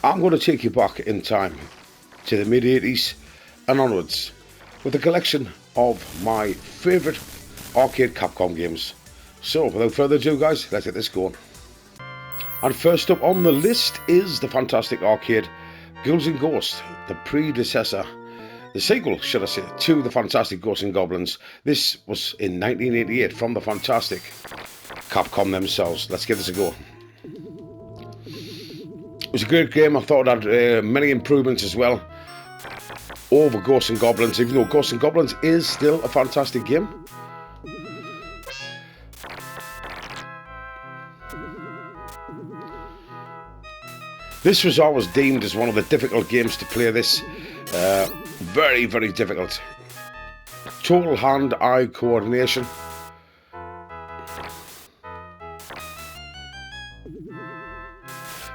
I'm going to take you back in time to the mid-80s and onwards with a collection of my favourite arcade Capcom games. So without further ado guys, let's get this going. And first up on the list is the fantastic arcade Ghouls and Ghosts, the predecessor, the sequel should I say, to the fantastic Ghosts and Goblins. This was in 1988 from the fantastic Capcom themselves. Let's give this a go. It was a great game. I thought it had many improvements as well over Ghosts and Goblins, even though Ghosts and Goblins is still a fantastic game. This was always deemed as one of the difficult games to play. This very, very difficult. Total hand-eye coordination.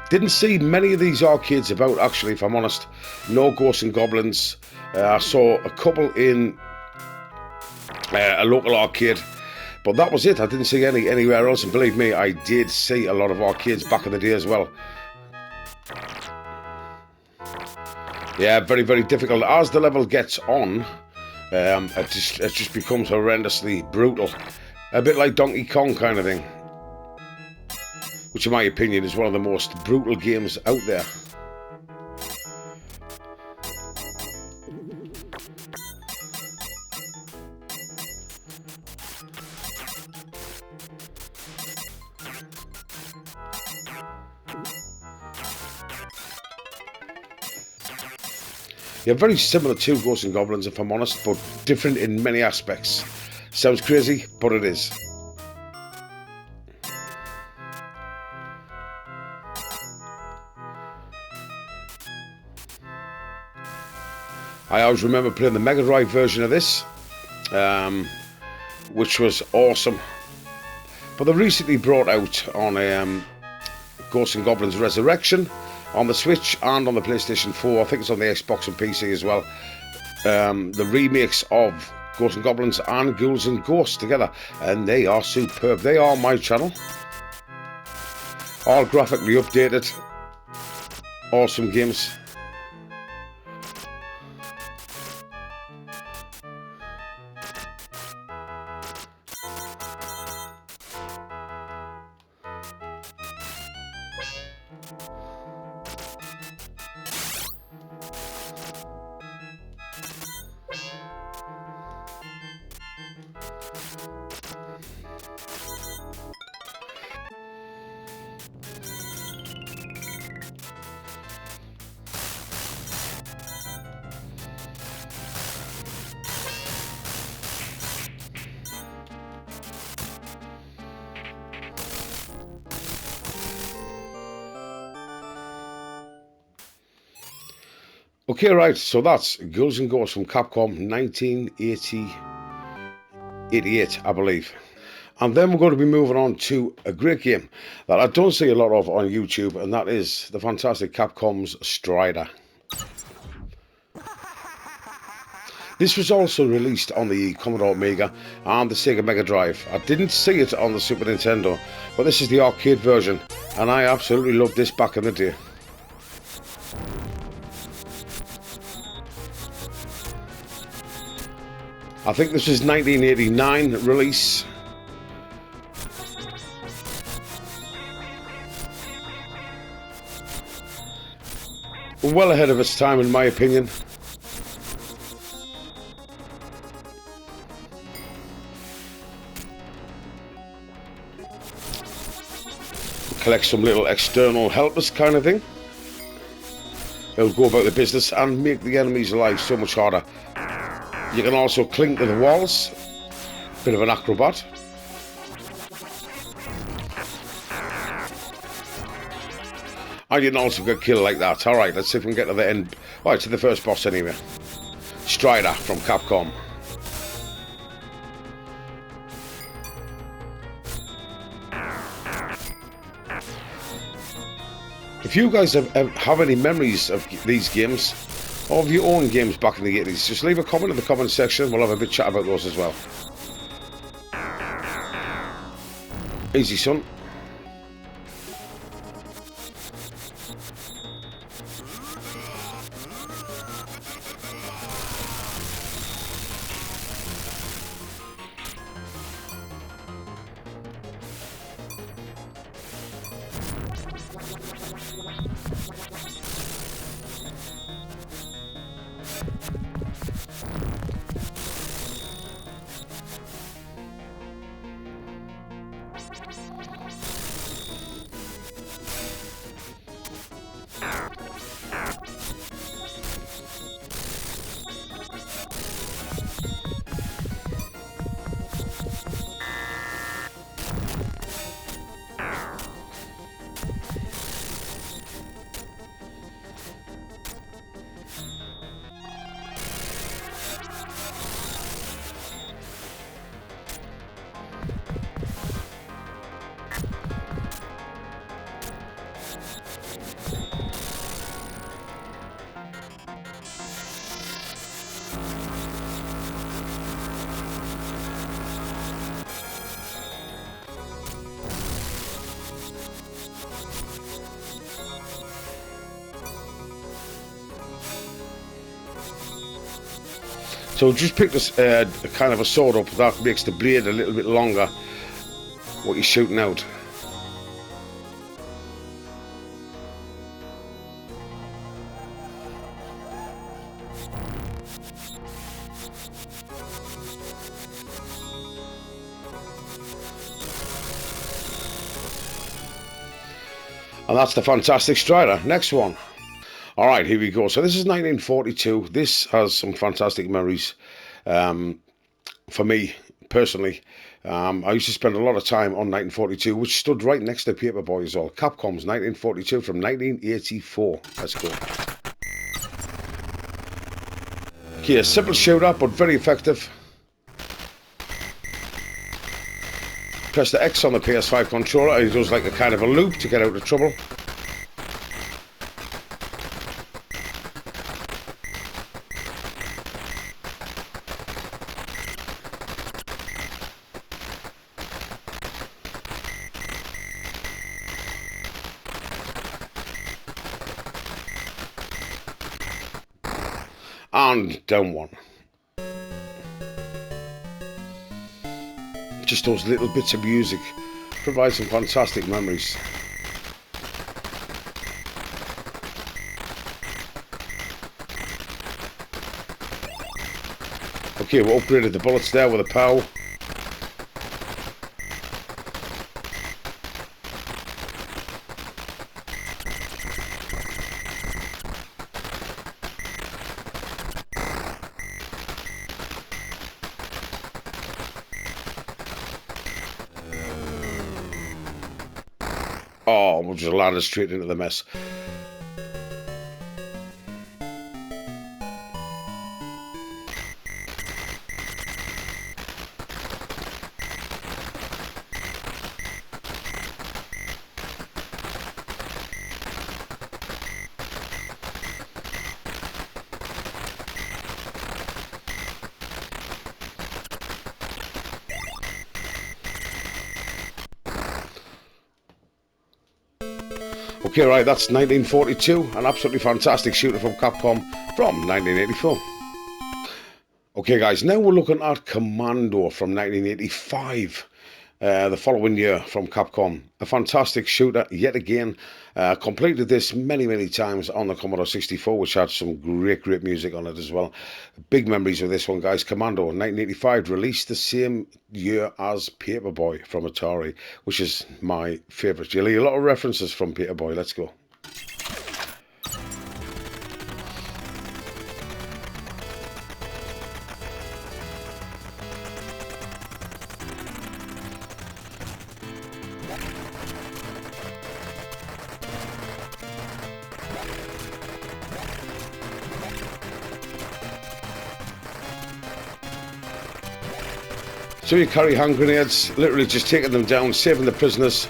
Didn't see many of these arcades about, actually, if I'm honest. No Ghosts and Goblins. I saw a couple in a local arcade, but that was it. I didn't see any anywhere else, and believe me, I did see a lot of arcades back in the day as well. Yeah, very, very difficult. As the level gets on, it just becomes horrendously brutal. A bit like Donkey Kong kind of thing, which in my opinion is one of the most brutal games out there. Yeah, very similar to Ghosts and Goblins, if I'm honest, but different in many aspects. Sounds crazy, but it is. I always remember playing the Mega Drive version of this, which was awesome. But they recently brought out on Ghosts and Goblins Resurrection on the Switch and on the PlayStation 4. I think it's on the Xbox and PC as well. The remakes of Ghosts and Goblins and Ghouls and Ghosts together, and they are superb. They are on my channel. All graphically updated. Awesome games. Okay, right, so that's Ghouls and Ghosts from Capcom 1988, I believe. And then we're going to be moving on to a great game that I don't see a lot of on YouTube, and that is the fantastic Capcom's Strider. This was also released on the Commodore Amiga and the Sega Mega Drive. I didn't see it on the Super Nintendo, but this is the arcade version, and I absolutely loved this back in the day. I think this was 1989 release. Well ahead of its time in my opinion. Collect some little external helpers kind of thing. They'll go about the business and make the enemy's lives so much harder. You can also cling to the walls. Bit of an acrobat. And you can also get killed like that. Alright, let's see if we can get to the end. Alright, to the first boss anyway. Strider from Capcom. If you guys have any memories of these games, or of your own games back in the 80s, just leave a comment in the comment section. We'll have a bit chat about those as well. Easy, son. So just pick this kind of a sword up that makes the blade a little bit longer what you're shooting out. And that's the Fantastic Strider. Next one. Alright, here we go. So this is 1942. This has some fantastic memories for me, personally. I used to spend a lot of time on 1942, which stood right next to Paperboy as well. Capcom's 1942 from 1984. Let's go. Okay, a simple shooter, but very effective. Press the X on the PS5 controller, and it does like a kind of a loop to get out of trouble. And down one. Just those little bits of music provide some fantastic memories. Okay, we upgraded the bullets there with a POW. Oh, we'll just land us straight into the mess. Okay, right, that's 1942, an absolutely fantastic shooter from Capcom from 1984. Okay, guys, now we're looking at Commando from 1985, the following year from Capcom. A fantastic shooter, yet again. Completed this many, many times on the Commodore 64, which had some great, great music on it as well. Big memories of this one, guys. Commando, 1985, released the same year as Paperboy from Atari, which is my favourite. You'll hear a lot of references from Paperboy. Let's go. So you carry hand grenades, literally just taking them down, saving the prisoners.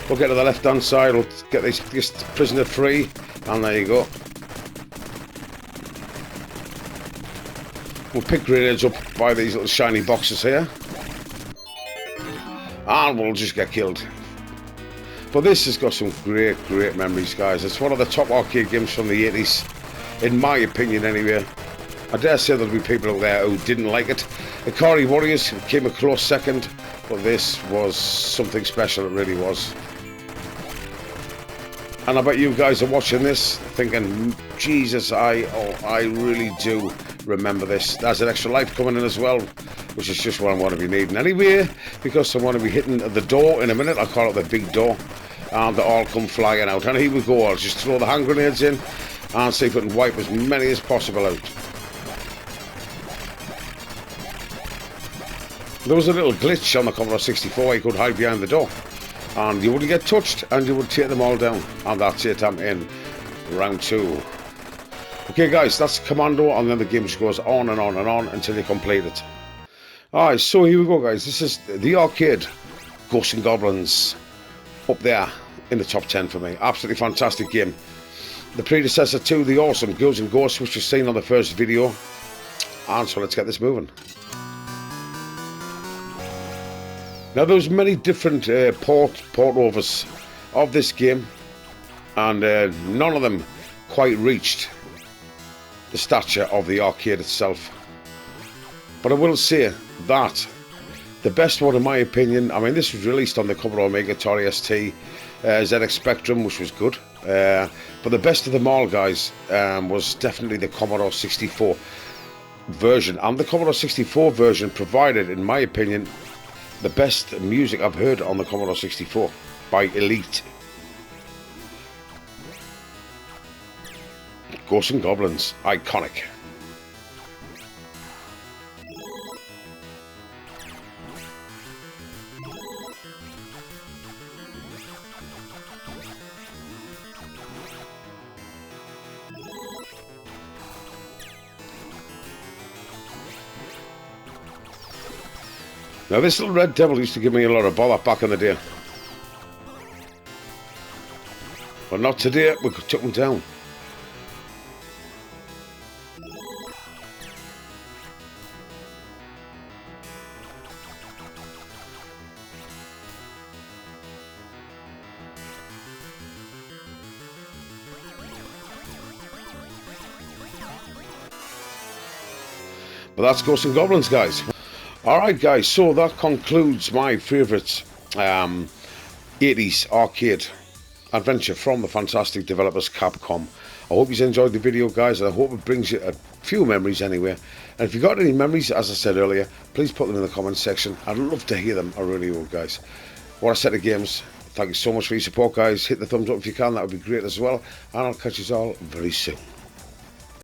We'll get to the left hand side, we'll get this prisoner free, and there you go. We'll pick grenades up by these little shiny boxes here, and we'll just get killed. But this has got some great, great memories, guys. It's one of the top arcade games from the 80s, in my opinion anyway. I dare say there'll be people out there who didn't like it. Ikari Warriors came a close second, but this was something special, it really was. And I bet you guys are watching this thinking, Jesus, I really do remember this. There's an extra life coming in as well, which is just what I'm going to be needing anyway, because I'm going to be hitting the door in a minute. I call it the big door, and they all come flying out. And here we go, I'll just throw the hand grenades in and see if we can wipe as many as possible out. There was a little glitch on the Commodore 64, you could hide behind the door and you wouldn't get touched and you would take them all down. And that's it, I'm in round 2. Okay guys, that's Commando, and then the game just goes on and on and on until you complete it. Alright, so here we go guys, this is the arcade Ghosts and Goblins, up there in the top 10 for me. Absolutely fantastic game. The predecessor to the awesome Ghouls and Ghosts, which was seen on the first video. And so let's get this moving. Now there's many different port overs of this game, and none of them quite reached the stature of the arcade itself. But I will say that the best one, in my opinion, I mean, this was released on the Commodore Amiga, Atari ST, ZX Spectrum, which was good. But the best of them all, guys, was definitely the Commodore 64 version. And the Commodore 64 version provided, in my opinion, the best music I've heard on the Commodore 64 by Elite. Ghosts and Goblins, iconic. Now this little red devil used to give me a lot of bother back in the day. But not today, we took him down. But that's Ghosts and Goblins, guys. Alright guys, so that concludes my favourite 80s arcade adventure from the fantastic developers Capcom. I hope you enjoyed the video, guys, and I hope it brings you a few memories anyway. And if you've got any memories, as I said earlier, please put them in the comments section. I'd love to hear them, I really would, guys. What a set of games. Thank you so much for your support, guys. Hit the thumbs up if you can, that would be great as well. And I'll catch you all very soon.